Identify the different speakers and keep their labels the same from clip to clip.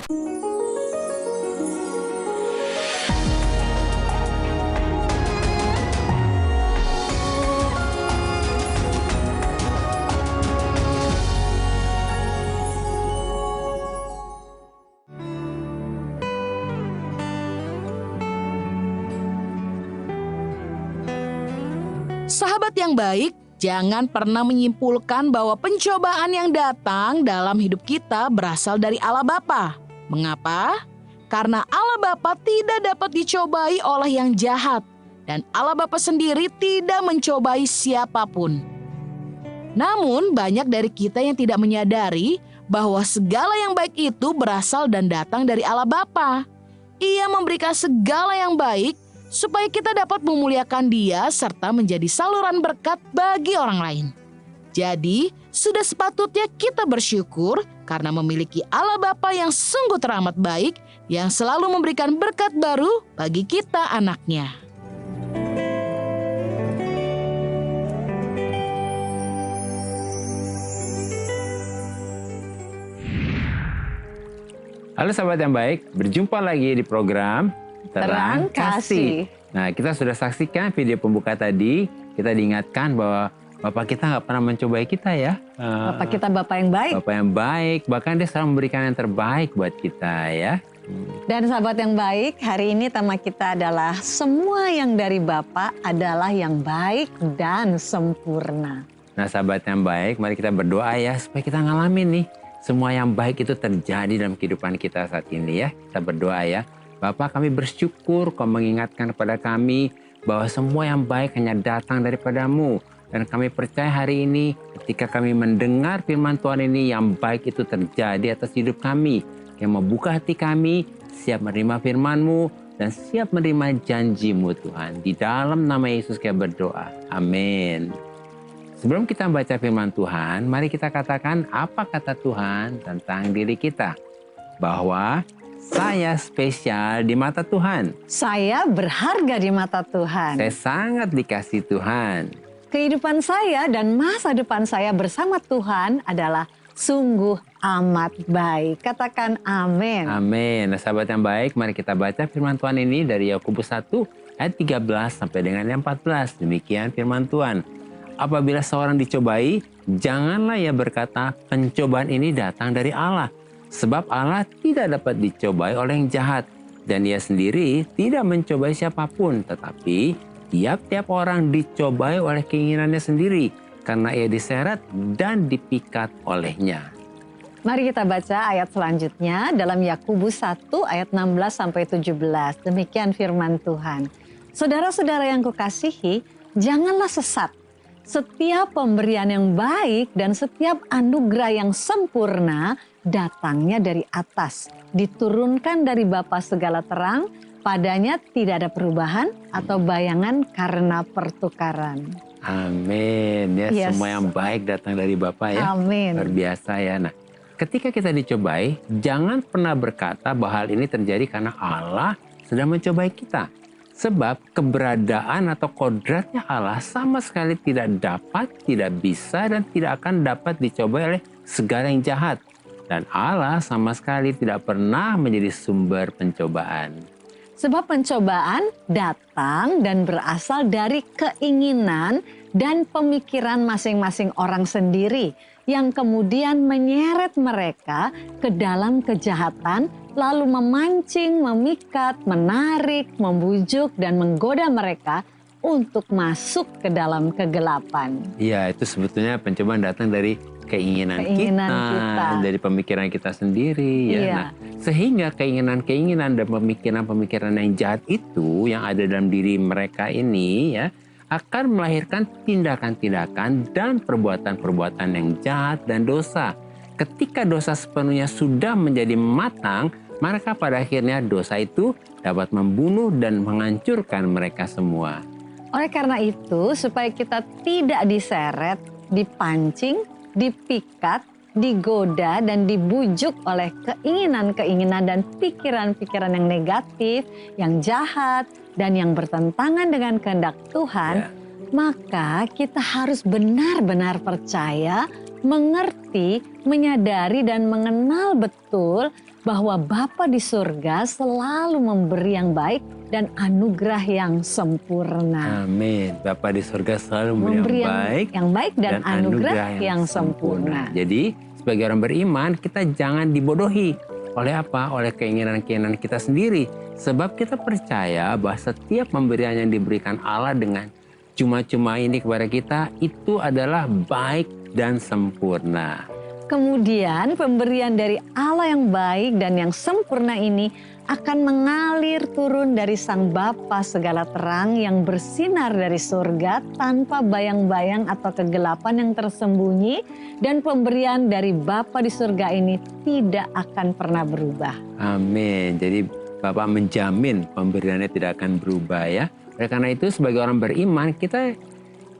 Speaker 1: Sahabat yang baik, jangan pernah menyimpulkan bahwa pencobaan yang datang dalam hidup kita berasal dari Allah Bapa. Mengapa? Karena Allah Bapa tidak dapat dicobai oleh yang jahat, dan Allah Bapa sendiri tidak mencobai siapapun. Namun, banyak dari kita yang tidak menyadari bahwa segala yang baik itu berasal dan datang dari Allah Bapa. Ia memberikan segala yang baik supaya kita dapat memuliakan Dia serta menjadi saluran berkat bagi orang lain. Jadi, sudah sepatutnya kita bersyukur karena memiliki Allah Bapa yang sungguh teramat baik, yang selalu memberikan berkat baru bagi kita anak-Nya.
Speaker 2: Halo sahabat yang baik, berjumpa lagi di program Terang Kasih. Nah, kita sudah saksikan video pembuka tadi. Kita diingatkan bahwa Bapak kita nggak pernah mencobai kita ya.
Speaker 3: Bapak kita Bapak yang baik.
Speaker 2: Bapak yang baik, bahkan Dia selalu memberikan yang terbaik buat kita ya.
Speaker 3: Dan sahabat yang baik, hari ini tema kita adalah semua yang dari Bapa adalah yang baik dan sempurna.
Speaker 2: Nah sahabat yang baik, mari kita berdoa ya supaya kita ngalamin nih semua yang baik itu terjadi dalam kehidupan kita saat ini ya. Kita berdoa ya. Bapak, kami bersyukur Kau mengingatkan kepada kami bahwa semua yang baik hanya datang daripada-Mu. Dan kami percaya hari ini ketika kami mendengar firman Tuhan ini, yang baik itu terjadi atas hidup kami. Yang membuka hati kami, siap menerima firman-Mu dan siap menerima janji-Mu Tuhan. Di dalam nama Yesus kami berdoa. Amin. Sebelum kita baca firman Tuhan, mari kita katakan apa kata Tuhan tentang diri kita. Bahwa saya spesial di mata Tuhan.
Speaker 3: Saya berharga di mata Tuhan.
Speaker 2: Saya sangat dikasihi Tuhan.
Speaker 3: Kehidupan saya dan masa depan saya bersama Tuhan adalah sungguh amat baik. Katakan amin.
Speaker 2: Amin. Nah, sahabat yang baik, mari kita baca firman Tuhan ini dari Yakobus 1 ayat 13 sampai dengan yang 14. Demikian firman Tuhan. Apabila seorang dicobai, janganlah ia berkata, pencobaan ini datang dari Allah. Sebab Allah tidak dapat dicobai oleh yang jahat. Dan Dia sendiri tidak mencobai siapapun. Tetapi tiap-tiap orang dicobai oleh keinginannya sendiri. Karena ia diseret dan dipikat olehnya.
Speaker 3: Mari kita baca ayat selanjutnya dalam Yakobus 1 ayat 16-17. Demikian firman Tuhan. Saudara-saudara yang kukasihi, janganlah sesat. Setiap pemberian yang baik dan setiap anugerah yang sempurna datangnya dari atas, diturunkan dari Bapa segala terang, padanya tidak ada perubahan atau bayangan karena pertukaran.
Speaker 2: Amin. Ya,
Speaker 3: Yes.
Speaker 2: semua yang baik datang dari Bapa ya.
Speaker 3: Amin.
Speaker 2: Luar biasa ya. Nah, ketika kita dicobai, jangan pernah berkata bahwa hal ini terjadi karena Allah sedang mencobai kita. Sebab keberadaan atau kodratnya Allah sama sekali tidak dapat, tidak bisa, dan tidak akan dapat dicobai oleh segala yang jahat. Dan Allah sama sekali tidak pernah menjadi sumber pencobaan.
Speaker 3: Sebab pencobaan datang dan berasal dari keinginan dan pemikiran masing-masing orang sendiri yang kemudian menyeret mereka ke dalam kejahatan, lalu memancing, memikat, menarik, membujuk, dan menggoda mereka untuk masuk ke dalam kegelapan.
Speaker 2: Iya, itu sebetulnya pencobaan datang dari keinginan kita, dari pemikiran kita sendiri. Ya.
Speaker 3: Iya.
Speaker 2: Nah, sehingga keinginan-keinginan dan pemikiran-pemikiran yang jahat itu yang ada dalam diri mereka ini ya akan melahirkan tindakan-tindakan dan perbuatan-perbuatan yang jahat dan dosa. Ketika dosa sepenuhnya sudah menjadi matang, maka pada akhirnya dosa itu dapat membunuh dan menghancurkan mereka semua.
Speaker 3: Oleh karena itu, supaya kita tidak diseret, dipancing, dipikat, digoda, dan dibujuk oleh keinginan-keinginan dan pikiran-pikiran yang negatif, yang jahat, dan yang bertentangan dengan kehendak Tuhan, maka kita harus benar-benar percaya mengerti, menyadari dan mengenal betul bahwa Bapa di surga selalu memberi yang baik dan anugerah yang sempurna.
Speaker 2: Amin. Bapa di surga selalu memberi
Speaker 3: yang baik dan anugerah yang sempurna.
Speaker 2: Jadi sebagai orang beriman kita jangan dibodohi oleh apa? Oleh keinginan-keinginan kita sendiri. Sebab kita percaya bahwa setiap pemberian yang diberikan Allah dengan cuma-cuma ini kepada kita itu adalah baik dan sempurna.
Speaker 3: Kemudian pemberian dari Allah yang baik dan yang sempurna ini akan mengalir turun dari Sang Bapa segala terang yang bersinar dari surga tanpa bayang-bayang atau kegelapan yang tersembunyi, dan pemberian dari Bapa di surga ini tidak akan pernah berubah.
Speaker 2: Amin. Jadi Bapak menjamin pemberiannya tidak akan berubah ya. Oleh karena itu sebagai orang beriman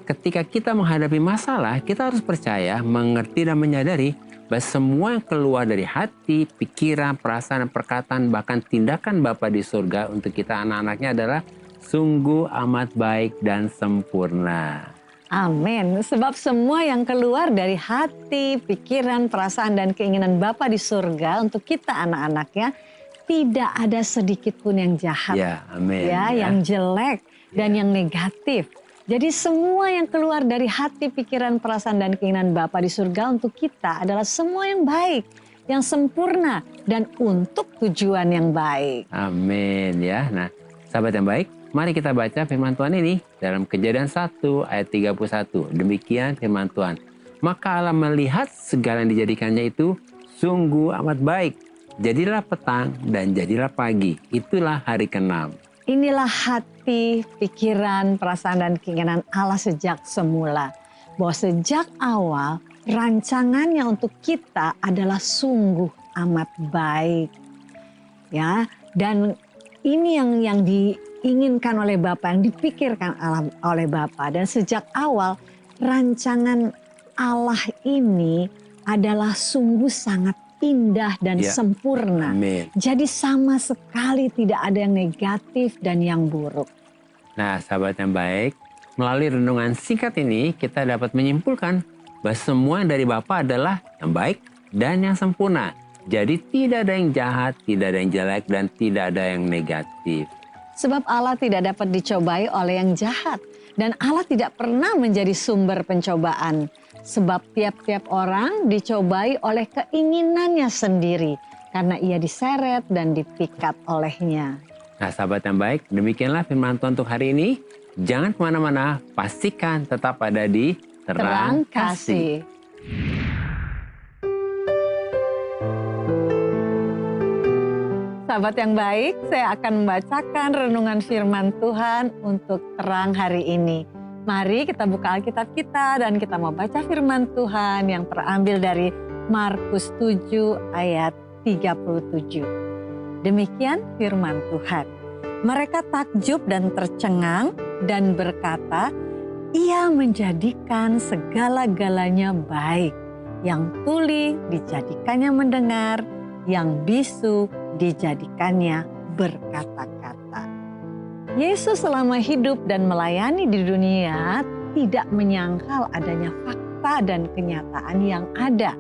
Speaker 2: ketika kita menghadapi masalah, kita harus percaya, mengerti dan menyadari bahwa semua yang keluar dari hati, pikiran, perasaan, perkataan, bahkan tindakan Bapa di surga untuk kita anak-anaknya adalah sungguh amat baik dan sempurna.
Speaker 3: Amin. Sebab semua yang keluar dari hati, pikiran, perasaan, dan keinginan Bapa di surga untuk kita anak-anaknya tidak ada sedikit pun yang jahat.
Speaker 2: Ya, amin.
Speaker 3: Ya, yang jelek dan yang negatif. Jadi semua yang keluar dari hati, pikiran, perasaan, dan keinginan Bapa di surga untuk kita adalah semua yang baik, yang sempurna, dan untuk tujuan yang baik.
Speaker 2: Amin ya. Nah, sahabat yang baik, mari kita baca firman Tuhan ini dalam Kejadian 1 ayat 31. Demikian firman Tuhan. Maka Allah melihat segala yang dijadikannya itu sungguh amat baik. Jadilah petang dan jadilah pagi. Itulah hari ke-6.
Speaker 3: Inilah hati, pikiran, perasaan, dan keinginan Allah sejak semula. Bahwa sejak awal rancangannya untuk kita adalah sungguh amat baik. Ya, dan ini yang diinginkan oleh Bapa, yang dipikirkan oleh Bapa. Dan sejak awal rancangan Allah ini adalah sungguh sangat indah dan sempurna.
Speaker 2: Amin.
Speaker 3: Jadi sama sekali tidak ada yang negatif dan yang buruk.
Speaker 2: Nah, sahabat yang baik, melalui renungan singkat ini kita dapat menyimpulkan bahwa semua yang dari Bapa adalah yang baik dan yang sempurna. Jadi tidak ada yang jahat, tidak ada yang jelek, dan tidak ada yang negatif.
Speaker 3: Sebab Allah tidak dapat dicobai oleh yang jahat. Dan Allah tidak pernah menjadi sumber pencobaan. Sebab tiap-tiap orang dicobai oleh keinginannya sendiri. Karena ia diseret dan dipikat olehnya.
Speaker 2: Nah sahabat yang baik, demikianlah firman Tuhan untuk hari ini. Jangan kemana-mana, pastikan tetap ada di Terang Kasih.
Speaker 3: Sahabat yang baik, saya akan membacakan renungan firman Tuhan untuk terang hari ini. Mari kita buka Alkitab kita dan kita mau baca firman Tuhan yang terambil dari Markus 7 ayat 37. Demikian firman Tuhan. Mereka takjub dan tercengang dan berkata, Ia menjadikan segala-galanya baik. Yang tuli dijadikannya mendengar, yang bisu dijadikannya berkata-kata. Yesus selama hidup dan melayani di dunia tidak menyangkal adanya fakta dan kenyataan yang ada.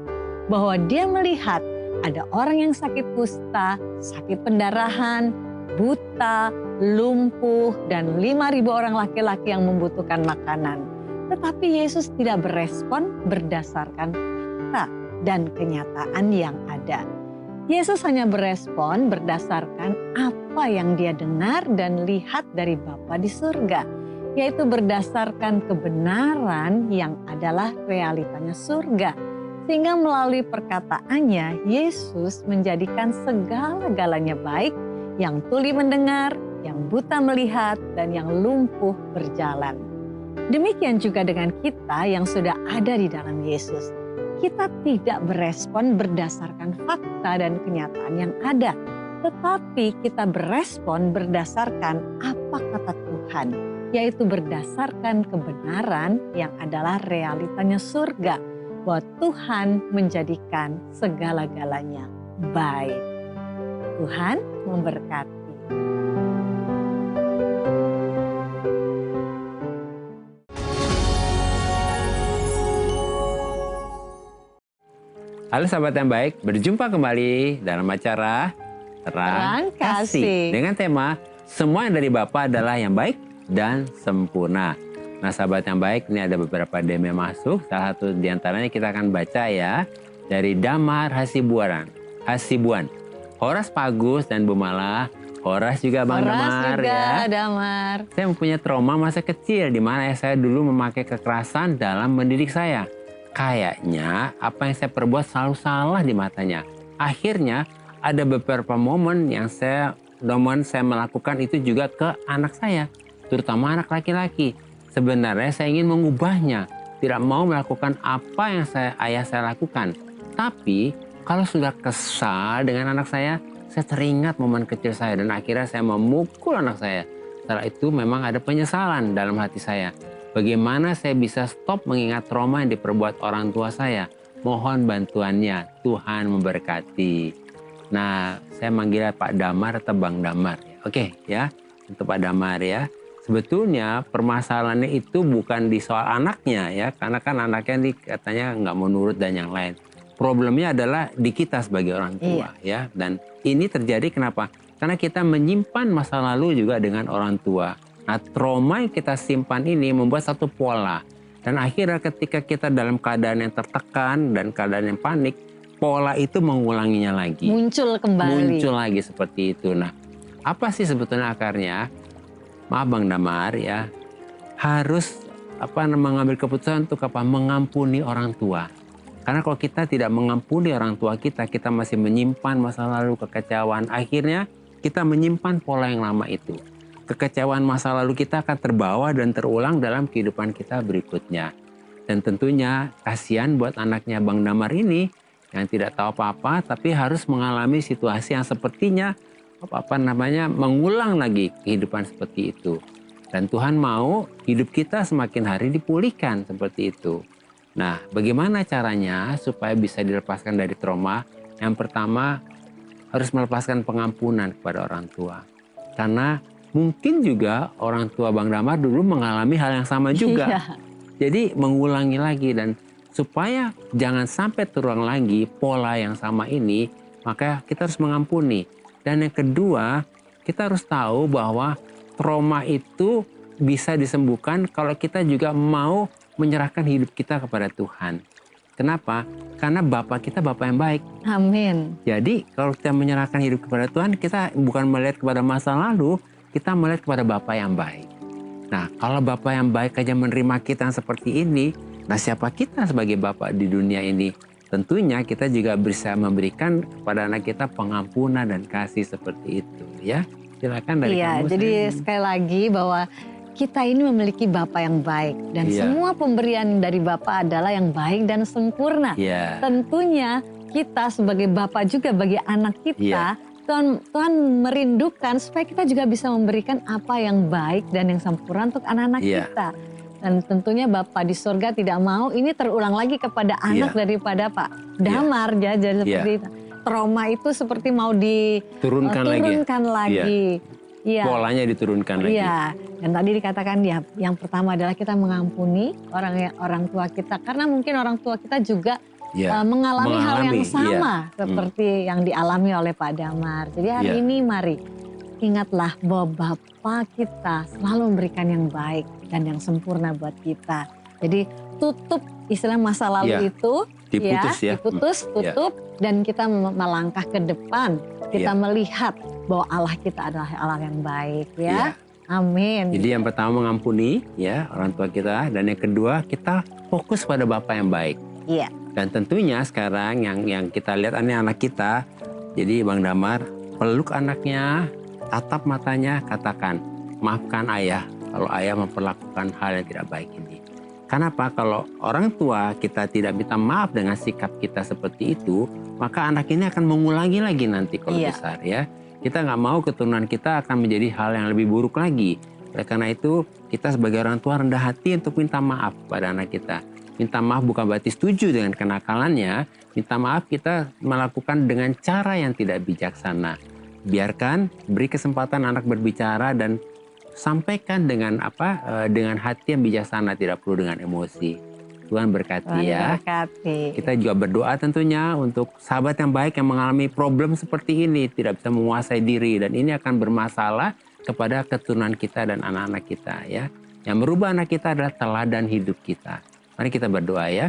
Speaker 3: Bahwa dia melihat ada orang yang sakit kusta, sakit pendarahan, buta, lumpuh, dan 5.000 orang laki-laki yang membutuhkan makanan. Tetapi Yesus tidak berespon berdasarkan fakta dan kenyataan yang ada. Yesus hanya berespon berdasarkan apa yang dia dengar dan lihat dari Bapa di surga, yaitu berdasarkan kebenaran yang adalah realitanya surga. Sehingga melalui perkataannya, Yesus menjadikan segala-galanya baik, yang tuli mendengar, yang buta melihat, dan yang lumpuh berjalan. Demikian juga dengan kita yang sudah ada di dalam Yesus. Kita tidak berespon berdasarkan fakta dan kenyataan yang ada, tetapi kita berespon berdasarkan apa kata Tuhan, yaitu berdasarkan kebenaran yang adalah realitanya surga, bahwa Tuhan menjadikan segala-galanya baik. Tuhan memberkati.
Speaker 2: Halo sahabat yang baik, berjumpa kembali dalam acara
Speaker 3: Terang Kasih.
Speaker 2: dengan tema semua yang dari Bapa adalah yang baik dan sempurna. Nah sahabat yang baik, ini ada beberapa DM yang masuk. Salah satu diantaranya kita akan baca ya, dari Damar Hasibuan. Horas Pagus dan Bumala. Horas juga Bang
Speaker 3: Horas
Speaker 2: Damar
Speaker 3: juga,
Speaker 2: ya.
Speaker 3: Damar.
Speaker 2: Saya mempunyai trauma masa kecil di mana saya dulu memakai kekerasan dalam mendidik saya. Kayaknya apa yang saya perbuat selalu salah di matanya. Akhirnya ada beberapa momen yang saya melakukan itu juga ke anak saya, terutama anak laki-laki. Sebenarnya saya ingin mengubahnya, tidak mau melakukan apa yang ayah saya lakukan. Tapi kalau sudah kesal dengan anak saya teringat momen kecil saya dan akhirnya saya memukul anak saya. Setelah itu memang ada penyesalan dalam hati saya. Bagaimana saya bisa stop mengingat trauma yang diperbuat orang tua saya? Mohon bantuannya, Tuhan memberkati. Nah, saya manggil Pak Damar atau Bang Damar. Oke ya, untuk Pak Damar ya. Sebetulnya permasalahannya itu bukan di soal anaknya ya, karena kan anaknya katanya nggak mau nurut dan yang lain. Problemnya adalah di kita sebagai orang tua ya. Dan ini terjadi kenapa? Karena kita menyimpan masa lalu juga dengan orang tua. Nah, trauma yang kita simpan ini membuat satu pola. Dan akhirnya ketika kita dalam keadaan yang tertekan dan keadaan yang panik, pola itu mengulanginya lagi.
Speaker 3: Muncul kembali.
Speaker 2: Muncul lagi seperti itu. Nah, apa sih sebetulnya akarnya? Maaf Bang Damar ya, harus mengambil keputusan untuk mengampuni orang tua. Karena kalau kita tidak mengampuni orang tua kita masih menyimpan masa lalu, kekecewaan. Akhirnya kita menyimpan pola yang lama itu. Kekecewaan masa lalu kita akan terbawa dan terulang dalam kehidupan kita berikutnya. Dan tentunya kasihan buat anaknya Bang Damar ini yang tidak tahu apa-apa tapi harus mengalami situasi yang sepertinya mengulang lagi kehidupan seperti itu. Dan Tuhan mau hidup kita semakin hari dipulihkan seperti itu. Nah, bagaimana caranya supaya bisa dilepaskan dari trauma? Yang pertama, harus melepaskan pengampunan kepada orang tua. Karena mungkin juga orang tua Bang Damar dulu mengalami hal yang sama juga.
Speaker 3: Iya.
Speaker 2: Jadi mengulangi lagi, dan supaya jangan sampai terulang lagi pola yang sama ini, maka kita harus mengampuni. Dan yang kedua, kita harus tahu bahwa trauma itu bisa disembuhkan kalau kita juga mau menyerahkan hidup kita kepada Tuhan. Kenapa? Karena Bapa kita Bapa yang baik.
Speaker 3: Amin.
Speaker 2: Jadi kalau kita menyerahkan hidup kepada Tuhan, kita bukan melihat kepada masa lalu, kita melihat kepada Bapa yang baik. Nah, kalau Bapa yang baik aja menerima kita yang seperti ini, nah siapa kita sebagai Bapa di dunia ini? Tentunya kita juga bisa memberikan kepada anak kita pengampunan dan kasih seperti itu ya. Silakan dari kamu.
Speaker 3: Jadi sekali lagi bahwa kita ini memiliki Bapa yang baik dan semua pemberian dari Bapa adalah yang baik dan sempurna. Tentunya kita sebagai Bapa juga bagi anak kita, Tuhan merindukan supaya kita juga bisa memberikan apa yang baik dan yang sempurna untuk anak-anak kita. Dan tentunya Bapa di surga tidak mau ini terulang lagi kepada anak daripada Pak Damar. Jadi seperti trauma itu seperti mau diturunkan lagi.
Speaker 2: Polanya diturunkan lagi.
Speaker 3: Dan tadi dikatakan yang pertama adalah kita mengampuni orang tua kita. Karena mungkin orang tua kita juga mengalami hal yang sama seperti yang dialami oleh Pak Damar. Jadi hari ini mari ingatlah bahwa Bapa kita selalu memberikan yang baik dan yang sempurna buat kita. Jadi tutup istilah masa lalu itu, tutup dan kita melangkah ke depan. Kita melihat bahwa Allah kita adalah Allah yang baik ya. Amin.
Speaker 2: Jadi yang pertama mengampuni orang tua kita, dan yang kedua kita fokus pada Bapa yang baik. Dan tentunya sekarang yang kita lihat anak kita, jadi Bang Damar peluk anaknya, tatap matanya, katakan, maafkan ayah kalau ayah memperlakukan hal yang tidak baik ini. Kenapa? Kalau orang tua kita tidak minta maaf dengan sikap kita seperti itu, maka anak ini akan mengulangi lagi nanti kalau besar ya. Kita nggak mau keturunan kita akan menjadi hal yang lebih buruk lagi. Oleh karena itu, kita sebagai orang tua rendah hati untuk minta maaf pada anak kita. Minta maaf bukan berarti setuju dengan kenakalannya. Minta maaf kita melakukan dengan cara yang tidak bijaksana. Biarkan, beri kesempatan anak berbicara dan sampaikan dengan hati yang bijaksana, tidak perlu dengan emosi. Tuhan berkati
Speaker 3: Tuhan
Speaker 2: ya.
Speaker 3: berkati.
Speaker 2: Kita juga berdoa tentunya untuk sahabat yang baik yang mengalami problem seperti ini, tidak bisa menguasai diri, dan ini akan bermasalah kepada keturunan kita dan anak-anak kita ya. Yang merubah anak kita adalah teladan hidup kita. Mari kita berdoa ya.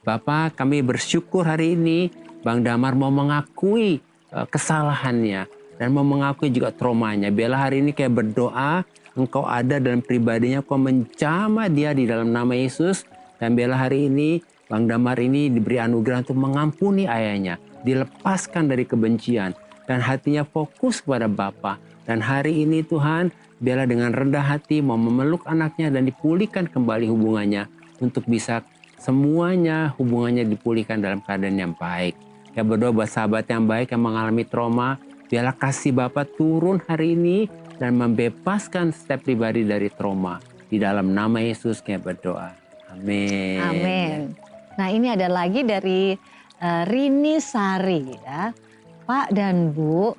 Speaker 2: Bapa, kami bersyukur hari ini Bang Damar mau mengakui kesalahannya dan mau mengakui juga traumanya. Biarlah hari ini kayak berdoa, Engkau ada dalam pribadinya, Engkau menjamah dia di dalam nama Yesus. Dan biarlah hari ini Bang Damar ini diberi anugerah untuk mengampuni ayahnya, dilepaskan dari kebencian, dan hatinya fokus kepada Bapa. Dan hari ini Tuhan, biarlah dengan rendah hati mau memeluk anaknya dan dipulihkan kembali hubungannya, untuk bisa semuanya hubungannya dipulihkan dalam keadaan yang baik. Kita berdoa buat sahabat yang baik yang mengalami trauma, biarlah kasih Bapa turun hari ini dan membebaskan setiap pribadi dari trauma. Di dalam nama Yesus kita berdoa. Amin.
Speaker 3: Amin. Nah, ini ada lagi dari Rini Sari ya. Pak dan Bu,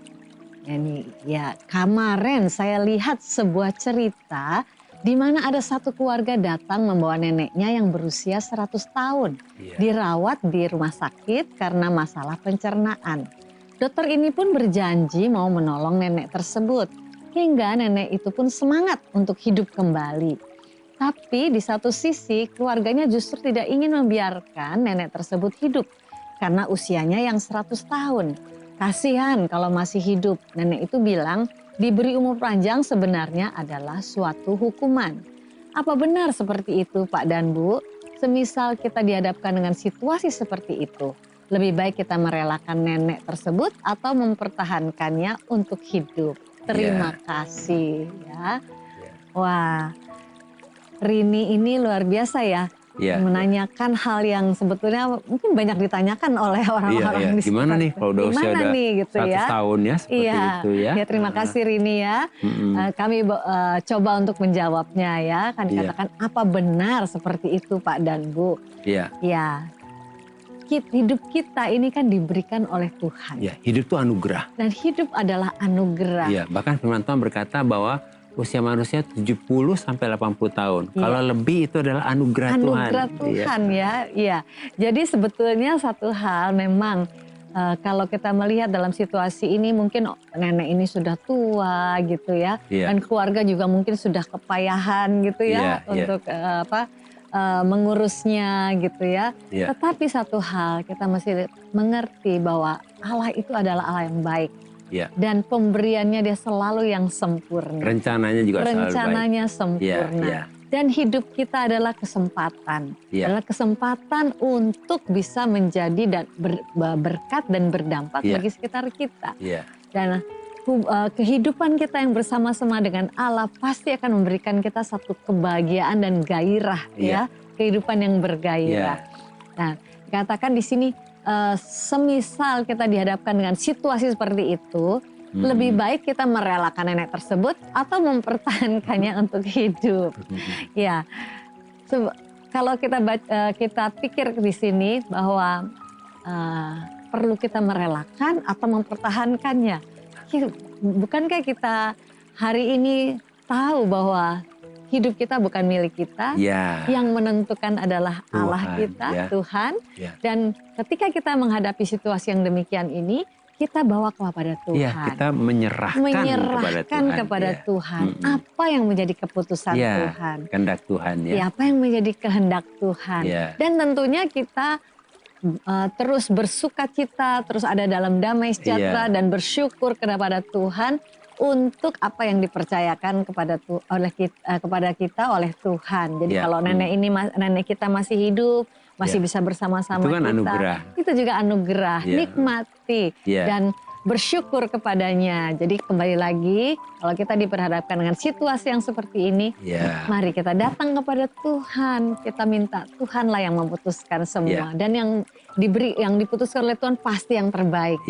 Speaker 3: ini ya kemarin saya lihat sebuah cerita di mana ada satu keluarga datang membawa neneknya yang berusia 100 tahun. Dirawat di rumah sakit karena masalah pencernaan. Dokter ini pun berjanji mau menolong nenek tersebut. Hingga nenek itu pun semangat untuk hidup kembali. Tapi di satu sisi keluarganya justru tidak ingin membiarkan nenek tersebut hidup karena usianya yang 100 tahun. Kasihan kalau masih hidup. Nenek itu bilang diberi umur panjang sebenarnya adalah suatu hukuman. Apa benar seperti itu Pak dan Bu? Semisal kita dihadapkan dengan situasi seperti itu, lebih baik kita merelakan nenek tersebut atau mempertahankannya untuk hidup. Terima kasih ya. Wah, Rini ini luar biasa ya, menanyakan hal yang sebetulnya mungkin banyak ditanyakan oleh orang-orang di sekitar.
Speaker 2: Gimana nih kalau udah usia udah
Speaker 3: gitu
Speaker 2: 100 tahun ya seperti itu ya.
Speaker 3: Ya terima kasih Rini ya. Kami coba untuk menjawabnya ya. Kan dikatakan apa benar seperti itu Pak dan Bu? Iya. Ya. Hidup kita ini kan diberikan oleh Tuhan.
Speaker 2: Ya, hidup itu anugerah.
Speaker 3: Dan hidup adalah anugerah.
Speaker 2: Iya, bahkan firman Tuhan berkata bahwa usia manusia 70 sampai 80 tahun. Kalau lebih itu adalah anugerah Tuhan.
Speaker 3: Anugerah Tuhan ya. Iya. Jadi sebetulnya satu hal memang kalau kita melihat dalam situasi ini mungkin nenek ini sudah tua gitu ya. Dan keluarga juga mungkin sudah kepayahan gitu ya untuk mengurusnya gitu ya. Tetapi satu hal kita mesti mengerti bahwa Allah itu adalah Allah yang baik. Dan pemberiannya dia selalu yang sempurna.
Speaker 2: Rencananya juga selalu baik.
Speaker 3: Rencananya sempurna. Dan hidup kita adalah kesempatan. Adalah kesempatan untuk bisa menjadi dan berkat dan berdampak bagi sekitar kita. Dan kehidupan kita yang bersama-sama dengan Allah pasti akan memberikan kita satu kebahagiaan dan gairah ya. Kehidupan yang bergairah. Nah, katakan di sini semisal kita dihadapkan dengan situasi seperti itu, lebih baik kita merelakan nenek tersebut atau mempertahankannya untuk hidup. Ya, kalau kita pikir di sini bahwa perlu kita merelakan atau mempertahankannya. Bukankah kita hari ini tahu bahwa hidup kita bukan milik kita, yang menentukan adalah Tuhan, Allah kita, Tuhan. Dan ketika kita menghadapi situasi yang demikian ini, kita bawa kepada Tuhan.
Speaker 2: Kita menyerahkan
Speaker 3: kepada Tuhan. Apa yang menjadi keputusan Tuhan.
Speaker 2: Kehendak Tuhan ya.
Speaker 3: Apa yang menjadi kehendak Tuhan. Dan tentunya kita terus bersuka-cita, terus ada dalam damai sejahtera dan bersyukur kepada Tuhan untuk apa yang dipercayakan kepada kita oleh Tuhan. Jadi kalau nenek kita masih hidup, masih bisa bersama-sama
Speaker 2: itu kan
Speaker 3: kita,
Speaker 2: anugerah.
Speaker 3: Itu juga anugerah. Nikmati dan bersyukur kepadanya. Jadi kembali lagi, kalau kita diperhadapkan dengan situasi yang seperti ini, mari kita datang kepada Tuhan. Kita minta Tuhanlah yang memutuskan semua. Dan yang diputuskan oleh Tuhan pasti yang terbaik.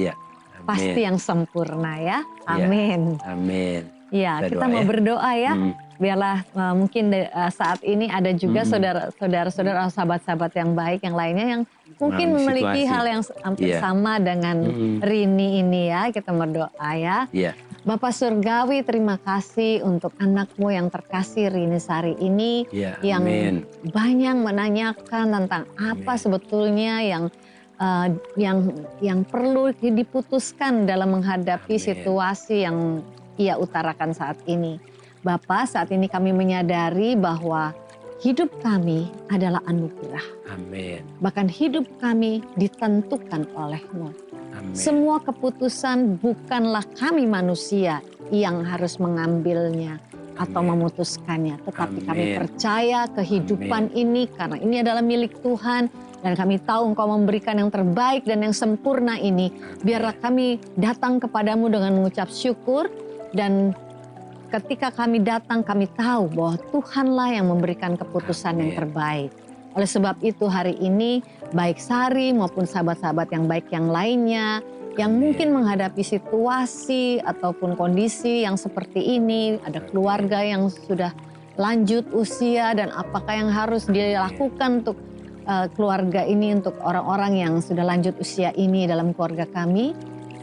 Speaker 3: Pasti yang sempurna ya. Amin.
Speaker 2: Amin.
Speaker 3: Ya, kita mau berdoa ya. Biarlah mungkin saat ini ada juga saudara-saudara, sahabat-sahabat yang baik yang lainnya yang mungkin memiliki hal yang hampir sama dengan Rini ini ya. Kita berdoa ya. Bapak Surgawi, terima kasih untuk anakmu yang terkasih Rini Sari ini
Speaker 2: Ya,
Speaker 3: yang
Speaker 2: amin.
Speaker 3: banyak menanyakan tentang apa
Speaker 2: Amin.
Speaker 3: sebetulnya yang perlu diputuskan dalam menghadapi
Speaker 2: Amin.
Speaker 3: situasi yang ia utarakan saat ini. Bapak, saat ini kami menyadari bahwa hidup kami adalah anugerah.
Speaker 2: Amin.
Speaker 3: Bahkan hidup kami ditentukan oleh-Mu.
Speaker 2: Amin.
Speaker 3: Semua keputusan bukanlah kami manusia yang harus mengambilnya atau
Speaker 2: Amin.
Speaker 3: memutuskannya. Tetapi kami
Speaker 2: Amin.
Speaker 3: percaya kehidupan ini karena ini adalah milik Tuhan. Dan kami tahu Engkau memberikan yang terbaik dan yang sempurna ini. Biarlah kami datang kepadamu dengan mengucap syukur. Dan ketika kami datang kami tahu bahwa Tuhanlah yang memberikan keputusan yang
Speaker 2: Amin.
Speaker 3: terbaik. Oleh sebab itu hari ini baik Sari maupun sahabat-sahabat yang baik yang lainnya yang
Speaker 2: Amin.
Speaker 3: mungkin menghadapi situasi ataupun kondisi yang seperti ini, ada keluarga yang sudah lanjut usia dan apakah yang harus dilakukan untuk keluarga ini, untuk orang-orang yang sudah lanjut usia ini dalam keluarga kami.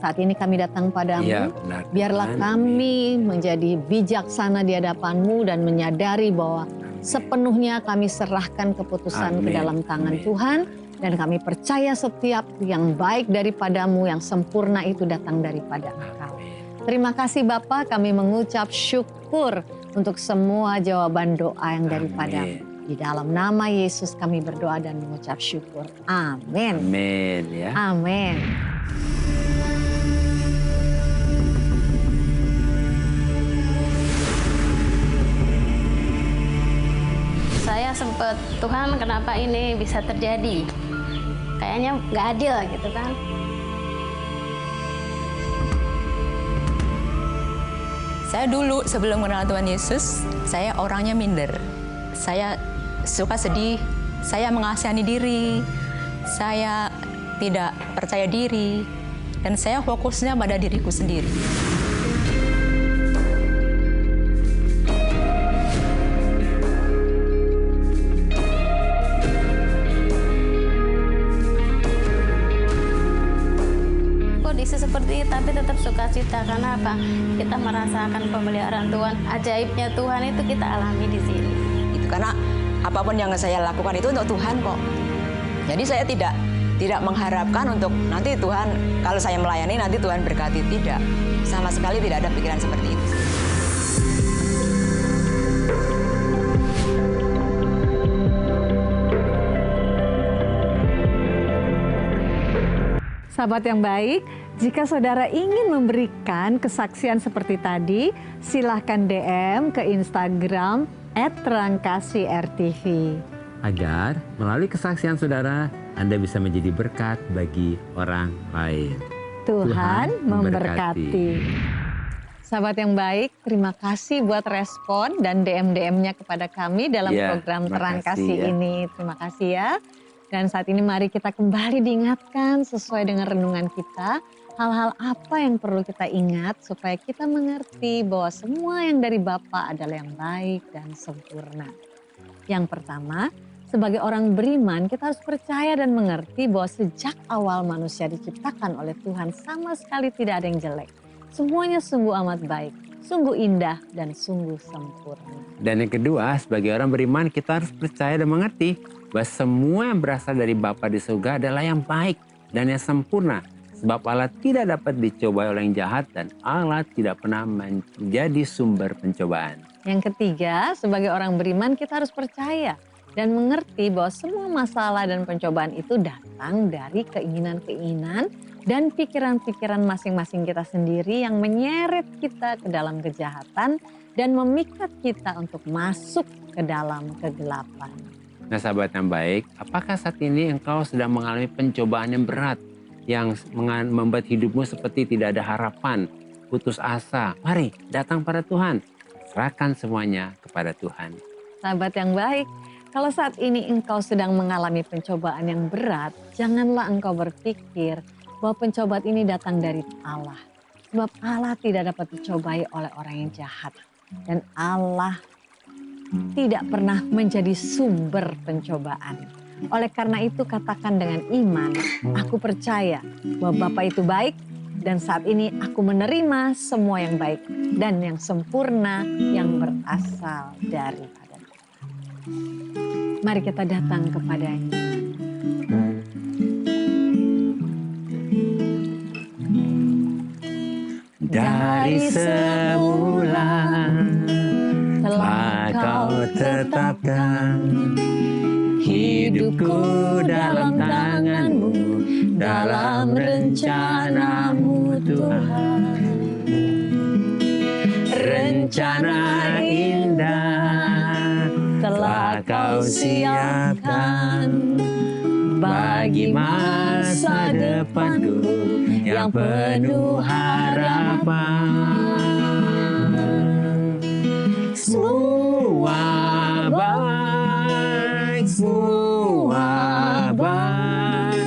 Speaker 3: Saat ini kami datang padamu,
Speaker 2: Iya, benar,
Speaker 3: biarlah
Speaker 2: Tuhan.
Speaker 3: kami menjadi bijaksana di hadapan-Mu dan menyadari bahwa sepenuhnya kami serahkan keputusan ke
Speaker 2: Amin.
Speaker 3: dalam tangan
Speaker 2: Amin.
Speaker 3: Tuhan. Dan kami percaya setiap yang baik daripadamu, yang sempurna itu datang daripada Engkau. Terima kasih Bapak, kami mengucap syukur untuk semua jawaban doa yang daripadamu. Di dalam nama Yesus kami berdoa dan mengucap syukur. Amin.
Speaker 2: Amin ya.
Speaker 3: Amin.
Speaker 4: Saya sempat, Tuhan kenapa ini bisa terjadi? Kayaknya nggak adil gitu kan.
Speaker 5: Saya dulu sebelum mengenal Tuhan Yesus, saya orangnya minder. Saya suka sedih, saya mengasihani diri, saya tidak percaya diri, dan saya fokusnya pada diriku sendiri.
Speaker 4: Kondisi seperti itu tapi tetap sukacita karena apa? Kita merasakan pemeliharaan Tuhan, ajaibnya Tuhan itu kita alami di sini.
Speaker 5: Itu karena apapun yang saya lakukan itu untuk Tuhan kok. Jadi saya tidak mengharapkan untuk nanti Tuhan, kalau saya melayani nanti Tuhan berkati. Tidak, sama sekali tidak ada pikiran seperti itu.
Speaker 3: Sahabat yang baik, jika saudara ingin memberikan kesaksian seperti tadi, silahkan DM ke Instagram @terangkasih_rtv.
Speaker 2: Agar melalui kesaksian saudara, Anda bisa menjadi berkat bagi orang lain.
Speaker 3: Tuhan
Speaker 2: memberkati.
Speaker 3: memberkati. Sahabat yang baik, terima kasih buat respon dan DM-DM-nya kepada kami dalam
Speaker 2: Ya,
Speaker 3: program
Speaker 2: terima
Speaker 3: Terang
Speaker 2: kasih
Speaker 3: Kasih
Speaker 2: ya.
Speaker 3: ini. Terima kasih ya. Dan saat ini mari kita kembali diingatkan sesuai dengan renungan kita. Hal-hal apa yang perlu kita ingat supaya kita mengerti bahwa semua yang dari Bapa adalah yang baik dan sempurna. Yang pertama, sebagai orang beriman kita harus percaya dan mengerti bahwa sejak awal manusia diciptakan oleh Tuhan sama sekali tidak ada yang jelek. Semuanya sungguh amat baik, sungguh indah dan sungguh sempurna.
Speaker 2: Dan yang kedua, sebagai orang beriman kita harus percaya dan mengerti bahwa semua yang berasal dari Bapa di surga adalah yang baik dan yang sempurna. Sebab Allah tidak dapat dicobai oleh yang jahat dan Allah tidak pernah menjadi sumber pencobaan.
Speaker 3: Yang ketiga, sebagai orang beriman kita harus percaya dan mengerti bahwa semua masalah dan pencobaan itu datang dari keinginan-keinginan dan pikiran-pikiran masing-masing kita sendiri yang menyeret kita ke dalam kejahatan dan memikat kita untuk masuk ke dalam kegelapan.
Speaker 2: Nah sahabat yang baik, apakah saat ini engkau sedang mengalami pencobaan yang berat yang membuat hidupmu seperti tidak ada harapan, putus asa? Mari datang pada Tuhan, serahkan semuanya kepada Tuhan.
Speaker 3: Sahabat yang baik, kalau saat ini engkau sedang mengalami pencobaan yang berat, janganlah engkau berpikir bahwa pencobaan ini datang dari Allah. Sebab Allah tidak dapat dicobai oleh orang yang jahat. Dan Allah tidak pernah menjadi sumber pencobaan. Oleh karena itu katakan dengan iman, aku percaya bahwa Bapa itu baik Dan saat ini aku menerima semua yang baik dan yang sempurna yang berasal daripada Tuhan. Mari kita datang kepadanya.
Speaker 2: Dari semula telah kau tetapkan hidupku dalam tangan-Mu, dalam rencana-Mu Tuhan. Rencana indah telah kau siapkan bagi masa depanku yang penuh harapan. Semua baik, semua baik,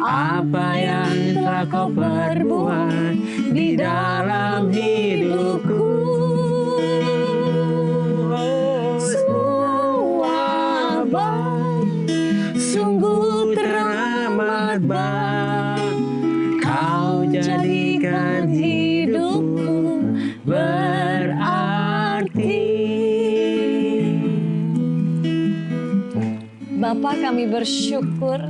Speaker 2: apa yang telah kau perbuat di dalam hidupku. Semua baik, sungguh teramat baik, kau jadikan hidupku berarti.
Speaker 3: Bapa, kami bersyukur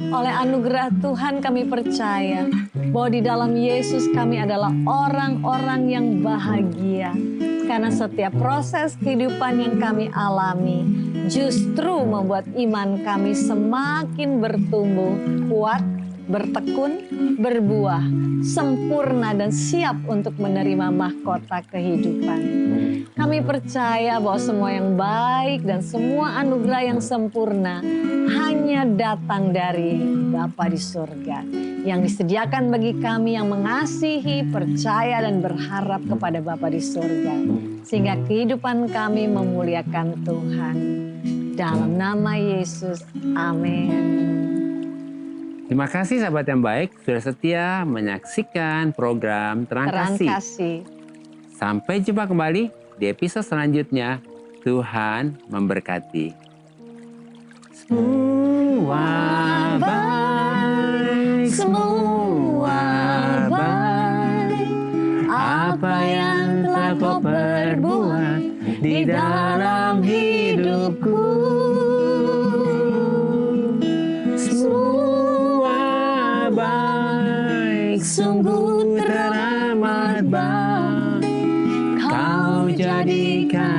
Speaker 3: oleh anugerah Tuhan kami percaya bahwa di dalam Yesus kami adalah orang-orang yang bahagia. Karena setiap proses kehidupan yang kami alami justru membuat iman kami semakin bertumbuh, kuat, bertekun, berbuah, sempurna dan siap untuk menerima mahkota kehidupan. Kami percaya bahwa semua yang baik dan semua anugerah yang sempurna hanya datang dari Bapa di surga yang disediakan bagi kami yang mengasihi, percaya dan berharap kepada Bapa di surga, sehingga kehidupan kami memuliakan Tuhan. Dalam nama Yesus, amin.
Speaker 2: Terima kasih sahabat yang baik sudah setia menyaksikan program Terang Kasih. Sampai jumpa kembali di episode selanjutnya. Tuhan memberkati. Semua baik, semua baik, apa yang telah kau perbuat di dalam hidupku. Semua baik, sungguh teramat baik, kau jadikan